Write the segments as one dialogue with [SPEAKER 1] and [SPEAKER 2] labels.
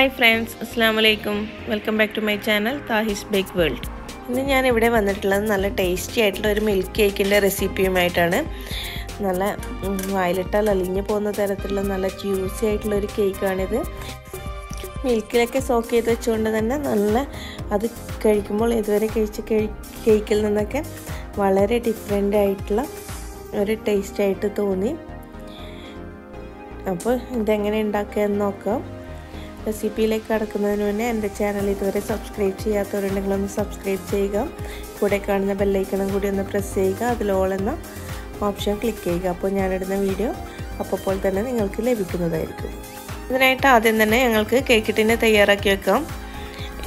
[SPEAKER 1] Hi friends, Assalamualaikum. Welcome back to my channel THAHI'SBakeWorld. ഇന്ന് ഞാൻ ഇവിടെ വന്നിട്ടുള്ളത് നല്ല ടേസ്റ്റി ആയിട്ടുള്ള ഒരു മിൽക്ക് കേക്കിന്റെ റെസിപ്പിയുമായിട്ടാണ്. നല്ല വയലറ്റാൽ അലിഞ്ഞു പോകുന്ന തരത്തിലുള്ള നല്ല ജ്യൂസി ആയിട്ടുള്ള ഒരു കേക്കാണിത്. മിൽക്കിലൊക്കെ സോക്ക് ചെയ്ത് വെച്ചുകൊണ്ട് തന്നെ നല്ല അത് കഴിക്കുമ്പോൾ ഇതുവരെ കഴിച്ച കേക്കിൽ നിന്നൊക്കെ വളരെ ഡിഫറെൻ്റ് ആയിട്ടുള്ള ഒരു ടേസ്റ്റ് ആയിട്ട് തോന്നി. അപ്പോൾ ഇതെങ്ങനെ ഉണ്ടാക്കുക എന്ന് നോക്കാം. റെസിപ്പിയിലേക്ക് കടക്കുന്നതിന് മുന്നേ എൻ്റെ ചാനൽ ഇതുവരെ സബ്സ്ക്രൈബ് ചെയ്യാത്തവരുണ്ടെങ്കിൽ ഒന്ന് സബ്സ്ക്രൈബ് ചെയ്യുക. കൂടെ കാണുന്ന ബെല്ലൈക്കണും കൂടി ഒന്ന് പ്രസ് ചെയ്യുക. അതിൽ ഓൾ എന്ന ഓപ്ഷൻ ക്ലിക്ക് ചെയ്യുക. അപ്പോൾ ഞാനിടുന്ന വീഡിയോ അപ്പോൾ തന്നെ നിങ്ങൾക്ക് ലഭിക്കുന്നതായിരിക്കും. ഇതിനായിട്ട് ആദ്യം തന്നെ ഞങ്ങൾക്ക് കേക്ക് ടിന്ന് തയ്യാറാക്കി വെക്കാം.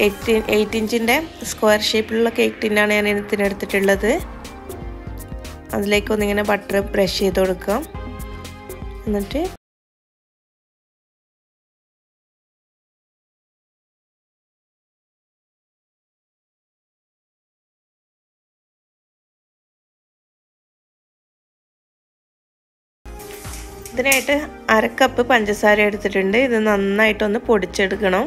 [SPEAKER 1] 8 ഇഞ്ചിൻ്റെ സ്ക്വയർ ഷേപ്പിലുള്ള കേക്ക് ടിന്നാണ് ഞാൻ ഇതിനെടുത്തിട്ടുള്ളത്. അതിലേക്കൊന്നിങ്ങനെ ബട്ടർ ബ്രഷ് ചെയ്ത് കൊടുക്കാം. എന്നിട്ട് ഇതിനായിട്ട് 1/2 കപ്പ് പഞ്ചസാര എടുത്തിട്ടുണ്ട്. ഇത് നന്നായിട്ടൊന്ന് പൊടിച്ചെടുക്കണം.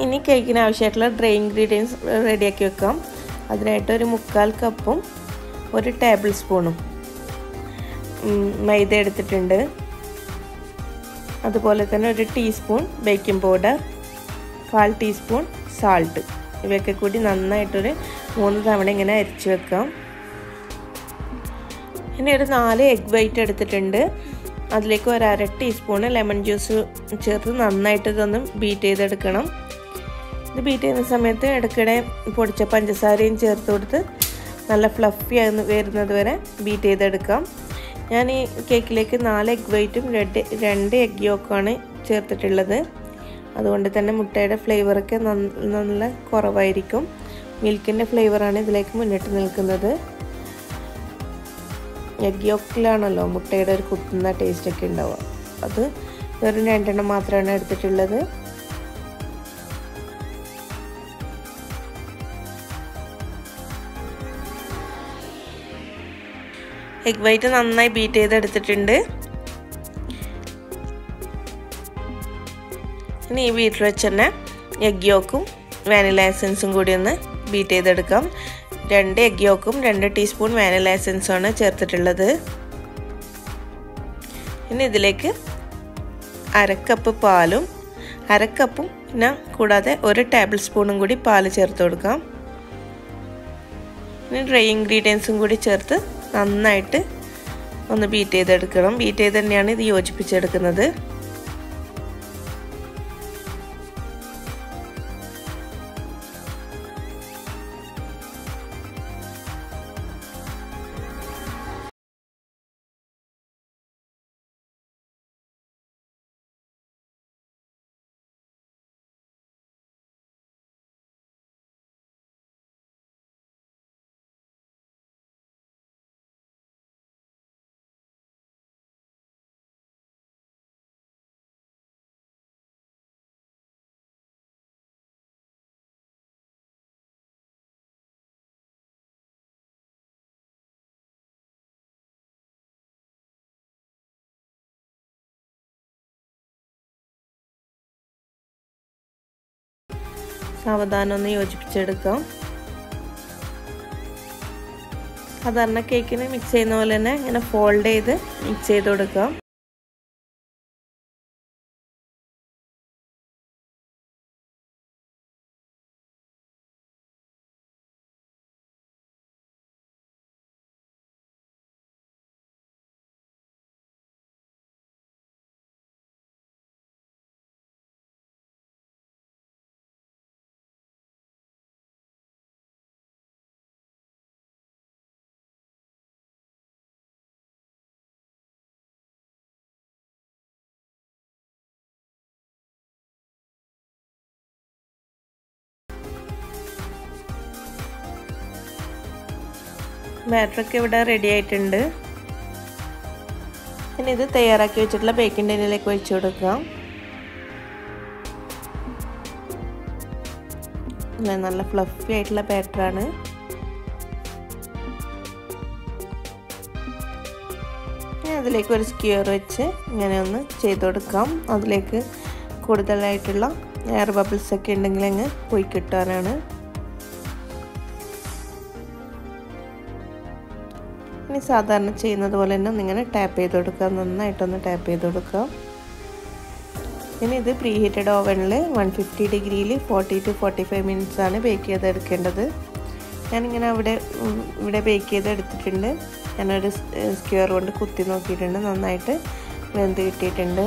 [SPEAKER 1] ഇനി കേക്കിന് ആവശ്യമായിട്ടുള്ള ഡ്രൈ ഇൻഗ്രീഡിയൻസ് റെഡിയാക്കി വെക്കാം. അതിനായിട്ട് ഒരു 1/4 കപ്പും 1 ടേബിൾ സ്പൂണും മൈദ എടുത്തിട്ടുണ്ട്. അതുപോലെ തന്നെ 1 teaspoon baking powder, 1/4 teaspoon salt, ഇവയൊക്കെ കൂടി നന്നായിട്ടൊരു 3 തവണ ഇങ്ങനെ അരിച്ചു വെക്കാം. ഇനി ഒരു 4 എഗ് വൈറ്റ് എടുത്തിട്ടുണ്ട്. അതിലേക്ക് 1/2 ടീസ്പൂൺ ലെമൺ ജ്യൂസ് ചേർത്ത് നന്നായിട്ട് ഇതൊന്ന് ബീറ്റ് ചെയ്തെടുക്കണം. ഇത് ബീറ്റ് ചെയ്യുന്ന സമയത്ത് ഇടയ്ക്കിടെ പൊടിച്ച പഞ്ചസാരയും ചേർത്ത് കൊടുത്ത് നല്ല ഫ്ലഫി ആയി വരുന്നത് വരെ ബീറ്റ് ചെയ്തെടുക്കാം. ഞാൻ ഈ കേക്കിലേക്ക് 4 എഗ് വൈറ്റും 2 എഗ് യോക്കാണ് ചേർത്തിട്ടുള്ളത്. അതുകൊണ്ട് തന്നെ മുട്ടയുടെ ഫ്ലേവറൊക്കെ നല്ല കുറവായിരിക്കും. മിൽക്കിൻ്റെ ഫ്ലേവറാണ് ഇതിലേക്ക് മുന്നിട്ട് നിൽക്കുന്നത്. എഗ് യോക്കിലാണല്ലോ മുട്ടയുടെ ഒരു കുത്തുന്ന ടേസ്റ്റൊക്കെ ഉണ്ടാവുക. അത് വെറും 2 എണ്ണം മാത്രമാണ് എടുത്തിട്ടുള്ളത്. എഗ് വൈറ്റ് നന്നായി ബീറ്റ് ചെയ്തെടുത്തിട്ടുണ്ട്. ഇനി ഈ ബീറ്റർ വെച്ച് തന്നെ എഗ് യോക്കും വാനില എസൻസും കൂടി ഒന്ന് ബീറ്റ് ചെയ്തെടുക്കാം. 2 എഗ് യോക്കും 2 ടീസ്പൂൺ വാനില എസൻസുമാണ് ചേർത്തിട്ടുള്ളത്. ഇനി ഇതിലേക്ക് 1/2 കപ്പ് പാലും 1/2 കപ്പും പിന്നെ കൂടാതെ 1 ടേബിൾ സ്പൂണും കൂടി പാല് ചേർത്ത് കൊടുക്കാം. ഇനി ഡ്രൈ ഇൻഗ്രീഡിയൻസും കൂടി ചേർത്ത് നന്നായിട്ട് ഒന്ന് ബീറ്റ് ചെയ്തെടുക്കണം. ബീറ്റ് ചെയ്ത് തന്നെയാണ് ഇത് യോജിപ്പിച്ചെടുക്കുന്നത്. സാവധാനം ഒന്ന് യോജിപ്പിച്ചെടുക്കാം. സാധാരണ കേക്കിന് മിക്സ് ചെയ്യുന്ന പോലെ തന്നെ ഇങ്ങനെ ഫോൾഡ് ചെയ്ത് മിക്സ് ചെയ്ത് കൊടുക്കാം. ബാറ്ററൊക്കെ ഇവിടെ റെഡി ആയിട്ടുണ്ട്. ഇനി ഇത് തയ്യാറാക്കി വെച്ചിട്ടുള്ള ബേക്കിംഗ് ടിന്നിലേക്ക് ഒഴിച്ചു കൊടുക്കാം. നല്ല ഫ്ലഫി ആയിട്ടുള്ള ബാറ്ററാണ്. അതിലേക്ക് ഒരു സ്ക്വയർ വെച്ച് ഇങ്ങനെ ഒന്ന് ചെയ്ത് കൊടുക്കാം. അതിലേക്ക് കൂടുതലായിട്ടുള്ള എയർ ബബിൾസ് ഒക്കെ ഉണ്ടെങ്കിൽ അങ്ങ് പോയി കിട്ടാനാണ്. ഇനി സാധാരണ ചെയ്യുന്നത് പോലെ തന്നെ ഒന്നിങ്ങനെ ടാപ്പ് ചെയ്ത് കൊടുക്കുക, നന്നായിട്ടൊന്ന് ടാപ്പ് ചെയ്ത് കൊടുക്കുക. ഇനി ഇത് പ്രീ ഹീറ്റഡ് ഓവനിൽ 150 ഡിഗ്രിയിൽ 40 to 45 മിനിറ്റ്സ് ആണ് ബേക്ക് ചെയ്തെടുക്കേണ്ടത്. ഞാനിങ്ങനെ ഇവിടെ ബേക്ക് ചെയ്തെടുത്തിട്ടുണ്ട്. ഞാനൊരു സ്ക്വയർ കൊണ്ട് കുത്തി നോക്കിയിട്ടുണ്ട്, നന്നായിട്ട് വെന്ത് കിട്ടിയിട്ടുണ്ട്.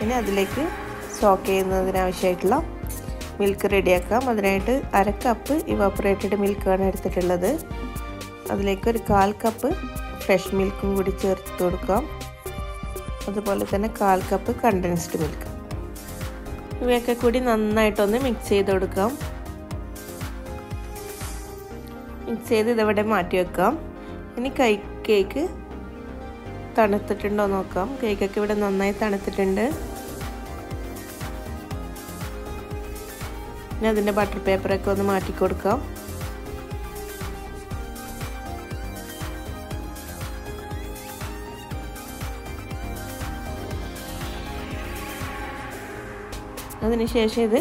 [SPEAKER 1] ഇനി അതിലേക്ക് സോക്ക് ചെയ്യുന്നതിനാവശ്യമായിട്ടുള്ള മിൽക്ക് റെഡിയാക്കാം. അതിനായിട്ട് 1/2 കപ്പ് ഇവാപ്പറേറ്റഡ് മിൽക്കാണ് എടുത്തിട്ടുള്ളത്. അതിലേക്ക് ഒരു 1/4 കപ്പ് ഫ്രഷ് മിൽക്കും കൂടി ചേർത്ത് കൊടുക്കാം. അതുപോലെ തന്നെ 1/4 കപ്പ് കണ്ടൻസ്ഡ് മിൽക്ക്. ഇവയൊക്കെ കൂടി നന്നായിട്ടൊന്ന് മിക്സ് ചെയ്ത് കൊടുക്കാം. മിക്സ് ചെയ്ത് ഇതവിടെ മാറ്റി വെക്കാം. ഇനി കേക്ക് തണുത്തിട്ടുണ്ടോ നോക്കാം. കേക്കൊക്കെ ഇവിടെ നന്നായി തണുത്തിട്ടുണ്ട്. ഇനി അതിൻ്റെ ബട്ടർ പേപ്പറൊക്കെ ഒന്ന് മാറ്റി കൊടുക്കാം. അതിനുശേഷം ഇത്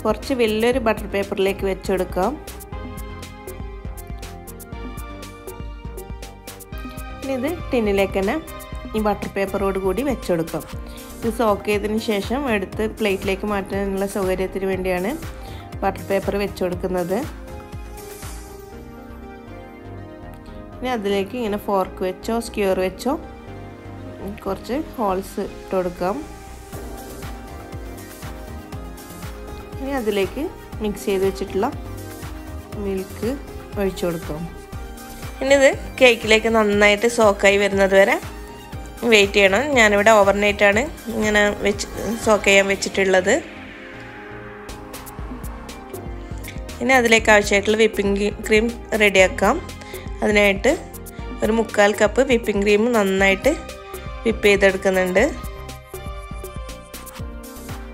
[SPEAKER 1] കുറച്ച് വലിയൊരു ബട്ടർ പേപ്പറിലേക്ക് വെച്ചെടുക്കാം. ഇനി ഇത് ടിന്നിലേക്ക് തന്നെ ഈ ബട്ടർ പേപ്പറോട് കൂടി വെച്ചെടുക്കാം. ഇത് സോക്ക് ചെയ്തതിന് ശേഷം എടുത്ത് പ്ലേറ്റിലേക്ക് മാറ്റാനുള്ള സൗകര്യത്തിന് വേണ്ടിയാണ് ബട്ടർ പേപ്പർ വെച്ചുകൊടുക്കുന്നത്. ഇനി അതിലേക്ക് ഇങ്ങനെ ഫോർക്ക് വെച്ചോ സ്ക്യൂർ വെച്ചോ കുറച്ച് ഹോൾസ് ഇട്ട് കൊടുക്കാം. ഇനി അതിലേക്ക് മിക്സ് ചെയ്ത് വെച്ചിട്ടുള്ള മിൽക്ക് ഒഴിച്ചു കൊടുക്കാം. ഇനി ഇത് കേക്കിലേക്ക് നന്നായിട്ട് സോക്കായി വരുന്നത് വരെ വെയിറ്റ് ചെയ്യണം. ഞാനിവിടെ ഓവർനൈറ്റാണ് ഇങ്ങനെ സോക്ക് ചെയ്യാൻ വെച്ചിട്ടുള്ളത്. ഇനി അതിലേക്ക് ആവശ്യമായിട്ടുള്ള വിപ്പിംഗ് ക്രീം റെഡിയാക്കാം. അതിനായിട്ട് ഒരു 3/4 കപ്പ് വിപ്പിംഗ് ക്രീം നന്നായിട്ട് വിപ്പ് ചെയ്തെടുക്കുന്നുണ്ട്.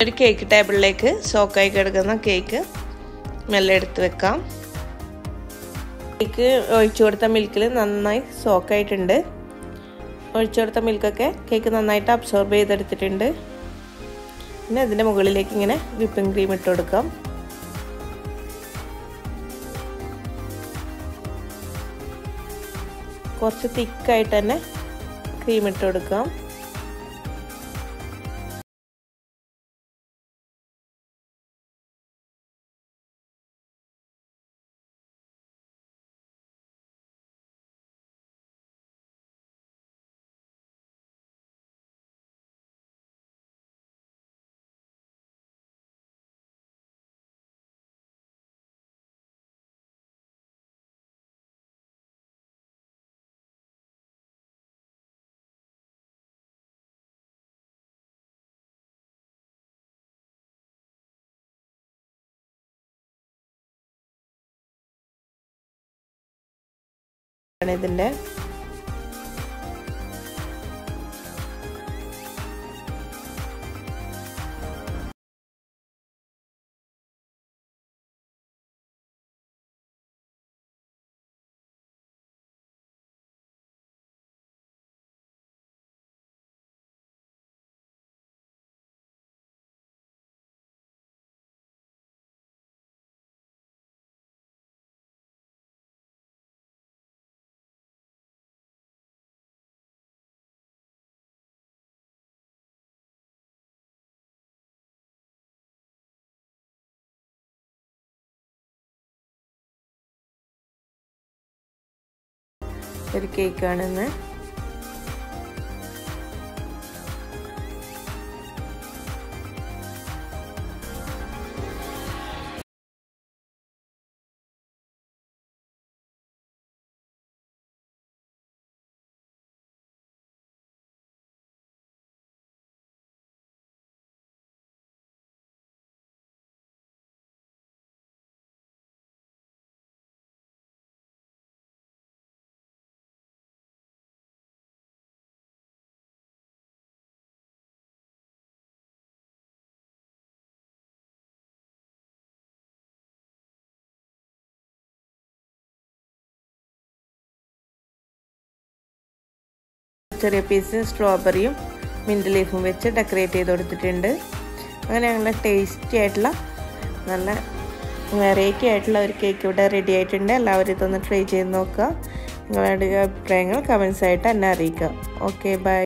[SPEAKER 1] ഒരു കേക്ക് ടേബിളിലേക്ക് സോക്കായി കിടക്കുന്ന കേക്ക് മെല്ലെ എടുത്ത് വെക്കാം. കേക്ക് ഒഴിച്ചു കൊടുത്ത മിൽക്കിൽ നന്നായി സോക്കായിട്ടുണ്ട്. ഒഴിച്ചു കൊടുത്ത മിൽക്കൊക്കെ കേക്ക് നന്നായിട്ട് അബ്സോർബ് ചെയ്തെടുത്തിട്ടുണ്ട്. പിന്നെ അതിൻ്റെ മുകളിലേക്ക് ഇങ്ങനെ വിപ്പിംഗ് ക്രീം ഇട്ട് കൊടുക്കാം. കുറച്ച് തിക്കായിട്ട് തന്നെ ക്രീം ഇട്ട് കൊടുക്കാം. ഇതിൻ്റെ ഒരു കേക്കാണെന്ന്. ചെറിയ പീസ് സ്ട്രോബെറിയും മിൻറ്റ് ലീഫും വെച്ച് ഡെക്കറേറ്റ് ചെയ്ത് കൊടുത്തിട്ടുണ്ട്. അങ്ങനെ ഞങ്ങളുടെ ടേസ്റ്റി ആയിട്ടുള്ള നല്ല വെറൈറ്റി ആയിട്ടുള്ള ഒരു കേക്ക് ഇവിടെ റെഡി ആയിട്ടുണ്ട്. എല്ലാവരും ഇതൊന്ന് ട്രൈ ചെയ്ത് നോക്കുക. നിങ്ങളുടെ അഭിപ്രായങ്ങൾ കമൻസ് ആയിട്ട് എന്നെ അറിയിക്കുക. Okay, by.